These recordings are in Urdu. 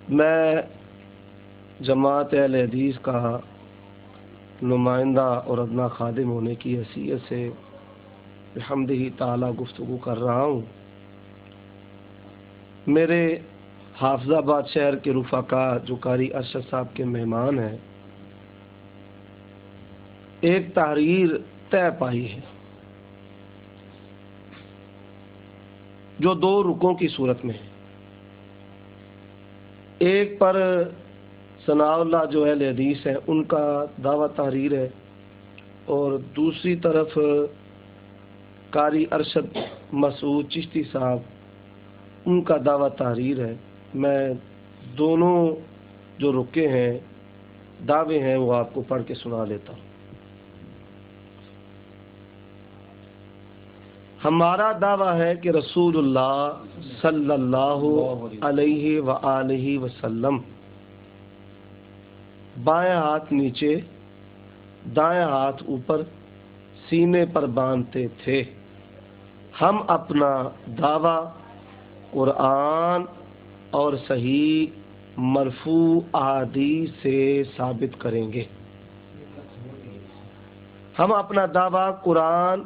میں جماعت اہل حدیث کا نمائندہ اور ادنا خادم ہونے کی حیثیت سے بحمدہ تعالی گفتگو کر رہا ہوں۔ میرے حافظ آباد شہر کے رفقا جو قاری ارشد صاحب کے مہمان ہیں، ایک تحریر طے پائی ہے جو 2 رکوع کی صورت میں ہے۔ ایک پر ثناء اللہ جو اہل حدیث ہیں ان کا دعویٰ تحریر ہے، اور دوسری طرف قاری ارشد مسعود چشتی صاحب ان کا دعویٰ تحریر ہے۔ میں دونوں جو رکے ہیں دعوے ہیں وہ آپ کو پڑھ کے سنا دیتا ہوں۔ ہمارا دعویٰ ہے کہ رسول اللہ صلی اللہ علیہ وآلہ وسلم بائیں ہاتھ نیچے دائیں ہاتھ اوپر سینے پر باندھتے تھے۔ ہم اپنا دعویٰ قرآن اور صحیح مرفوع احادیث سے ثابت کریں گے۔ ہم اپنا دعویٰ قرآن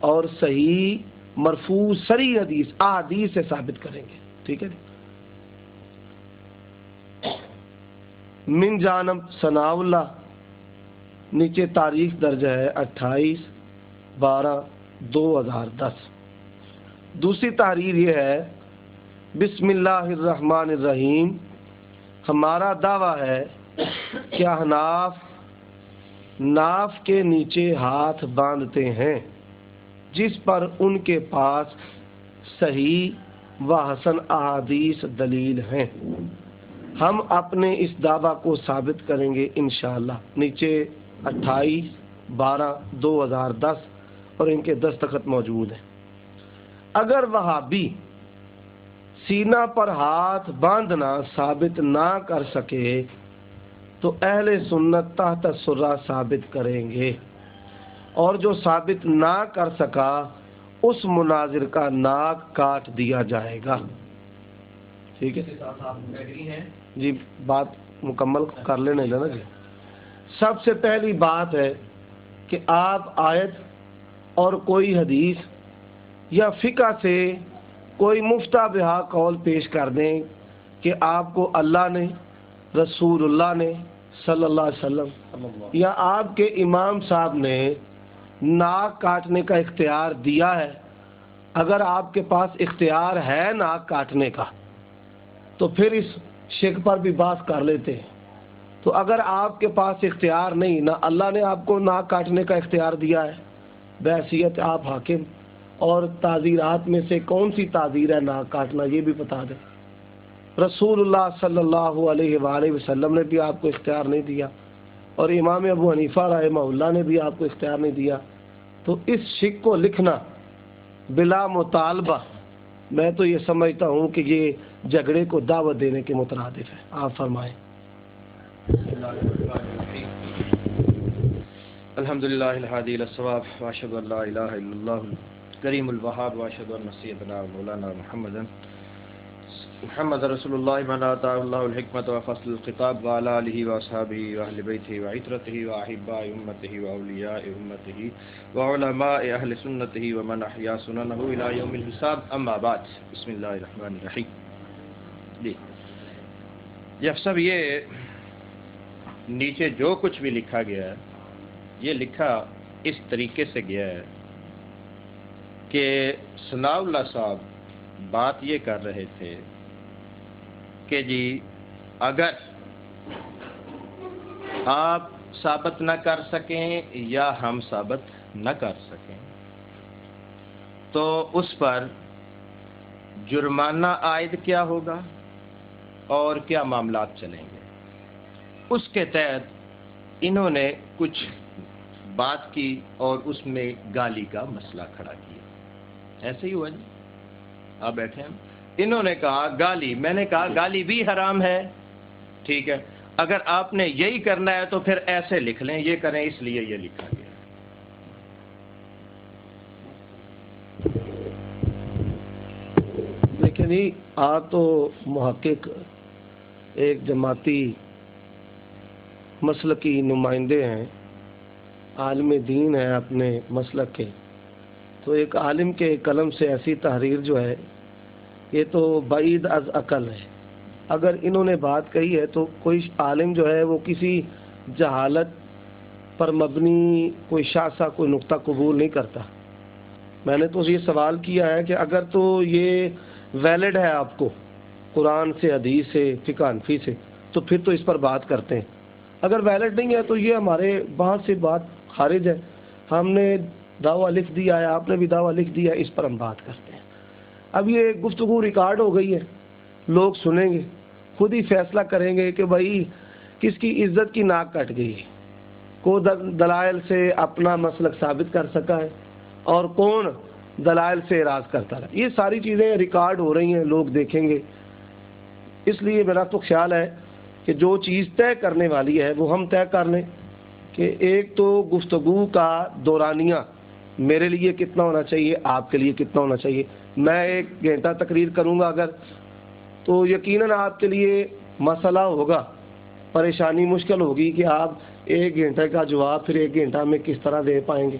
اور صحیح مرفوع صریح احادیث سے ثابت کریں گے۔ ٹھیک ہے، من جانب ثناء اللہ، نیچے تاریخ درج ہے 28/12/2010۔ دوسری تحریر یہ ہے، بسم اللہ الرحمن الرحیم۔ ہمارا دعویٰ ہے کہ احناف ناف کے نیچے ہاتھ باندھتے ہیں جس پر ان کے پاس صحیح و حسن احادیث دلیل ہیں۔ ہم اپنے اس دعویٰ کو ثابت کریں گے انشاءاللہ۔ نیچے 28/12/2010 اور ان کے دستخط موجود ہیں۔ اگر وہابی سینہ پر ہاتھ باندھنا ثابت نہ کر سکے تو اہل سنت تحت السرہ ثابت کریں گے، اور جو ثابت نہ کر سکا اس مناظر کا ناک کاٹ دیا جائے گا۔ ٹھیک ہے جی، بات مکمل کر لینے دینا جی۔ سب سے پہلی بات ہے کہ آپ آیت اور کوئی حدیث یا فقہ سے کوئی مفتہ بہا قول پیش کر دیں کہ آپ کو اللہ نے، رسول اللہ نے صلی اللہ علیہ وسلم یا آپ کے امام صاحب نے ناک کاٹنے کا اختیار دیا ہے۔ اگر آپ کے پاس اختیار ہے ناک کاٹنے کا تو پھر اس شک پر بھی بات کر لیتے ہیں۔ تو اگر آپ کے پاس اختیار نہیں، نہ اللہ نے آپ کو ناک کاٹنے کا اختیار دیا ہے بحیثیت آپ حاکم، اور تعزیرات میں سے کون سی تعزیر ہے ناک کاٹنا یہ بھی بتا دیں۔ رسول اللہ صلی اللہ علیہ وآلہ وسلم نے بھی آپ کو اختیار نہیں دیا، اور امام ابو حنیفہ رحمہ اللہ نے بھی آپ کو اختیار نہیں دیا۔ تو اس شک کو لکھنا بلا مطالبہ، میں تو یہ سمجھتا ہوں کہ یہ جھگڑے کو دعوت دینے کے مترادف ہے۔ آپ فرمائیں۔ الحمدللہ الہادی الی الصواب، واشہد ان لا الہ الا اللہ کریم الوہاب، واشہد ان سیدنا مولانا محمد رسول اللہ من آتاہ اللہ الحکمت وفصل الخطاب، وعلی آلہ واصحابہ واہل بیتہ وعترتہ واحباء امتہ واولیاء امتہ وعلماء اہل سنتہ ومن احیا سننہ الی یوم الحساب، اما بعد۔ بسم اللہ الرحمن الرحیم۔ جی صاحب، یہ نیچے جو کچھ بھی لکھا گیا ہے یہ لکھا اس طریقے سے گیا ہے کہ ثناء اللہ صاحب بات یہ کر رہے تھے کہ جی اگر آپ ثابت نہ کر سکیں یا ہم ثابت نہ کر سکیں تو اس پر جرمانہ عائد کیا ہوگا اور کیا معاملات چلیں گے۔ اس کے تحت انہوں نے کچھ بات کی اور اس میں گالی کا مسئلہ کھڑا کیا۔ ایسے ہی ہوا جی، آپ بیٹھے ہیں۔ انہوں نے کہا گالی، میں نے کہا گالی بھی حرام ہے، ٹھیک ہے، اگر آپ نے یہی کرنا ہے تو پھر ایسے لکھ لیں، یہ کریں، اس لیے یہ لکھا گیا۔ لیکن آپ تو محقق ایک جماعتی مسلکی نمائندے ہیں، عالم دین ہیں اپنے مسلک کے، تو ایک عالم کے قلم سے ایسی تحریر جو ہے یہ تو بعید از عقل ہے۔ اگر انہوں نے بات کہی ہے تو کوئی عالم جو ہے وہ کسی جہالت پر مبنی کوئی شاذہ کوئی نقطہ قبول نہیں کرتا۔ میں نے تو یہ سوال کیا ہے کہ اگر تو یہ ویلڈ ہے آپ کو قرآن سے، حدیث سے، فقہ حنفی سے، تو پھر تو اس پر بات کرتے ہیں۔ اگر ویلڈ نہیں ہے تو یہ ہمارے بات سے بات خارج ہے۔ ہم نے دعویٰ لکھ دیا ہے، آپ نے بھی دعویٰ لکھ دیا ہے، اس پر ہم بات کرتے ہیں۔ اب یہ گفتگو ریکارڈ ہو گئی ہے، لوگ سنیں گے، خود ہی فیصلہ کریں گے کہ بھائی کس کی عزت کی ناک کٹ گئی ہے، کو دلائل سے اپنا مسلک ثابت کر سکا ہے اور کون دلائل سے اعراض کرتا رہا۔ یہ ساری چیزیں ریکارڈ ہو رہی ہیں، لوگ دیکھیں گے۔ اس لیے میرا تو خیال ہے کہ جو چیز طے کرنے والی ہے وہ ہم طے کر لیں کہ ایک تو گفتگو کا دورانیہ میرے لیے کتنا ہونا چاہیے، آپ کے لیے کتنا ہونا چاہیے۔ میں 1 گھنٹہ تقریر کروں گا اگر، تو یقیناً آپ کے لیے مسئلہ ہوگا، پریشانی مشکل ہوگی کہ آپ 1 گھنٹے کا جواب پھر 1 گھنٹہ میں کس طرح دے پائیں گے۔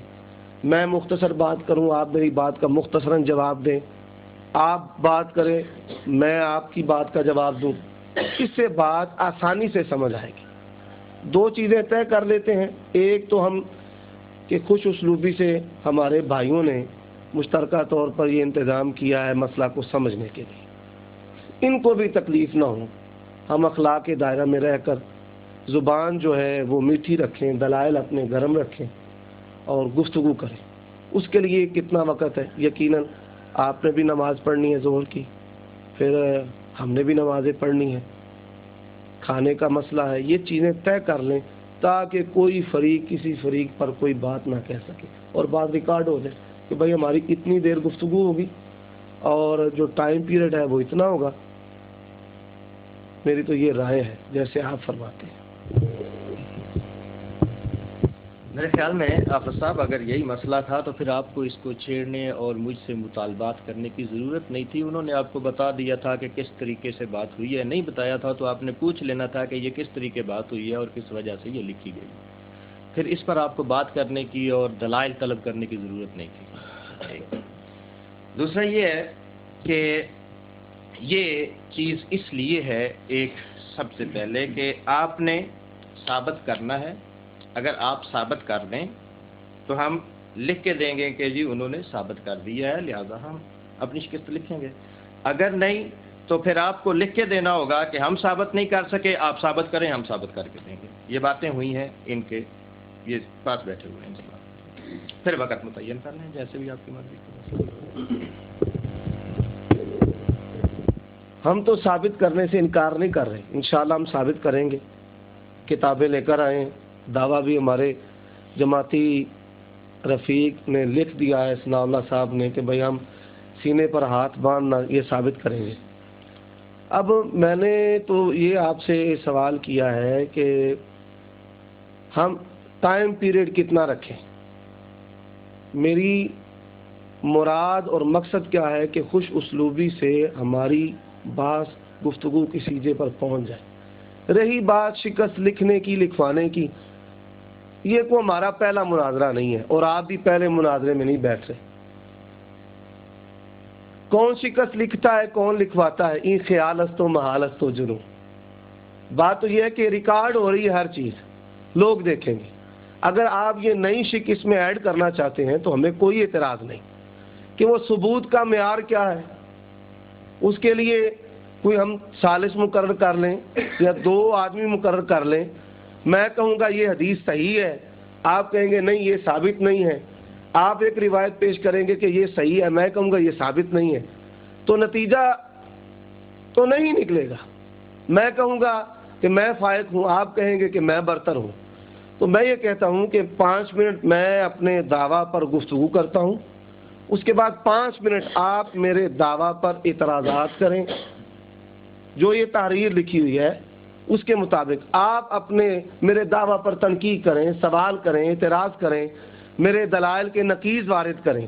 میں مختصر بات کروں، آپ میری بات کا مختصراً جواب دیں، آپ بات کریں، میں آپ کی بات کا جواب دوں، اس سے بات آسانی سے سمجھ آئے گی۔ 2 چیزیں طے کر لیتے ہیں، ایک تو ہم کہ خوش اسلوبی سے ہمارے بھائیوں نے مشترکہ طور پر یہ انتظام کیا ہے مسئلہ کو سمجھنے کے لیے، ان کو بھی تکلیف نہ ہو، ہم اخلاق کے دائرہ میں رہ کر زبان جو ہے وہ میٹھی رکھیں، دلائل اپنے گرم رکھیں اور گفتگو کریں۔ اس کے لیے کتنا وقت ہے، یقیناً آپ نے بھی نماز پڑھنی ہے ظہر کی، پھر ہم نے بھی نمازیں پڑھنی ہے، کھانے کا مسئلہ ہے، یہ چیزیں طے کر لیں تاکہ کوئی فریق کسی فریق پر کوئی بات نہ کہہ سکے اور بات ریکارڈ ہو جائے کہ بھائی ہماری اتنی دیر گفتگو ہوگی اور جو ٹائم پیریڈ ہے وہ اتنا ہوگا۔ میری تو یہ رائے ہے جیسے آپ فرماتے ہیں۔ میرے خیال میں حافظ صاحب اگر یہی مسئلہ تھا تو پھر آپ کو اس کو چھیڑنے اور مجھ سے مطالبات کرنے کی ضرورت نہیں تھی۔ انہوں نے آپ کو بتا دیا تھا کہ کس طریقے سے بات ہوئی ہے، نہیں بتایا تھا تو آپ نے پوچھ لینا تھا کہ یہ کس طریقے بات ہوئی ہے اور کس وجہ سے یہ لکھی گئی، پھر اس پر آپ کو بات کرنے کی اور دلائل طلب کرنے کی ضرورت نہیں تھی۔ دوسرا یہ ہے کہ یہ چیز اس لیے ہے، ایک سب سے پہلے کہ آپ نے ثابت کرنا ہے۔ اگر آپ ثابت کر دیں تو ہم لکھ کے دیں گے کہ جی انہوں نے ثابت کر دیا ہے، لہذا ہم اپنی شکست لکھیں گے۔ اگر نہیں تو پھر آپ کو لکھ کے دینا ہوگا کہ ہم ثابت نہیں کر سکے، آپ ثابت کریں، ہم ثابت کر کے دیں گے۔ یہ باتیں ہوئی ہیں، ان کے یہ پاس بیٹھے ہوئے ہیں، پھر وقت متعین کر لیں جیسے بھی آپ کی مرضی۔ ہم تو ثابت کرنے سے انکار نہیں کر رہے، انشاءاللہ ہم ثابت کریں گے، کتابیں لے کر آئیں، دعویٰ بھی ہمارے جماعتی رفیق نے لکھ دیا ہے، ثناء اللہ صاحب نے، کہ بھئی ہم سینے پر ہاتھ باندھنا یہ ثابت کریں گے۔ اب میں نے تو یہ آپ سے سوال کیا ہے کہ ہم ٹائم پیریڈ کتنا رکھیں۔ میری مراد اور مقصد کیا ہے کہ خوش اسلوبی سے ہماری بات گفتگو کی سیجے پر پہنچ جائے۔ رہی بات شکست لکھنے کی، لکھوانے کی، یہ کوئی ہمارا پہلا مناظرہ نہیں ہے اور آپ بھی پہلے مناظرے میں نہیں بیٹھ رہے۔ کون شکست لکھتا ہے، کون لکھواتا ہے، این خیال است و محال است و جنوں۔ بات تو یہ ہے کہ ریکارڈ ہو رہی ہے ہر چیز، لوگ دیکھیں گے۔ اگر آپ یہ نئی شک اس میں ایڈ کرنا چاہتے ہیں تو ہمیں کوئی اعتراض نہیں کہ وہ ثبوت کا معیار کیا ہے، اس کے لیے کوئی ہم ثالث مقرر کر لیں یا 2 آدمی مقرر کر لیں۔ میں کہوں گا یہ حدیث صحیح ہے، آپ کہیں گے نہیں یہ ثابت نہیں ہے، آپ ایک روایت پیش کریں گے کہ یہ صحیح ہے، میں کہوں گا یہ ثابت نہیں ہے، تو نتیجہ تو نہیں نکلے گا۔ میں کہوں گا کہ میں فائق ہوں، آپ کہیں گے کہ میں برتر ہوں۔ تو میں یہ کہتا ہوں کہ 5 منٹ میں اپنے دعویٰ پر گفتگو کرتا ہوں، اس کے بعد 5 منٹ آپ میرے دعویٰ پر اعتراضات کریں، جو یہ تحریر لکھی ہوئی ہے اس کے مطابق آپ اپنے میرے دعویٰ پر تنقید کریں، سوال کریں، اعتراض کریں، میرے دلائل کے نقیض وارد کریں۔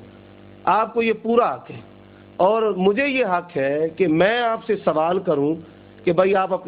آپ کو یہ پورا حق ہے اور مجھے یہ حق ہے کہ میں آپ سے سوال کروں کہ بھائی آپ اپنے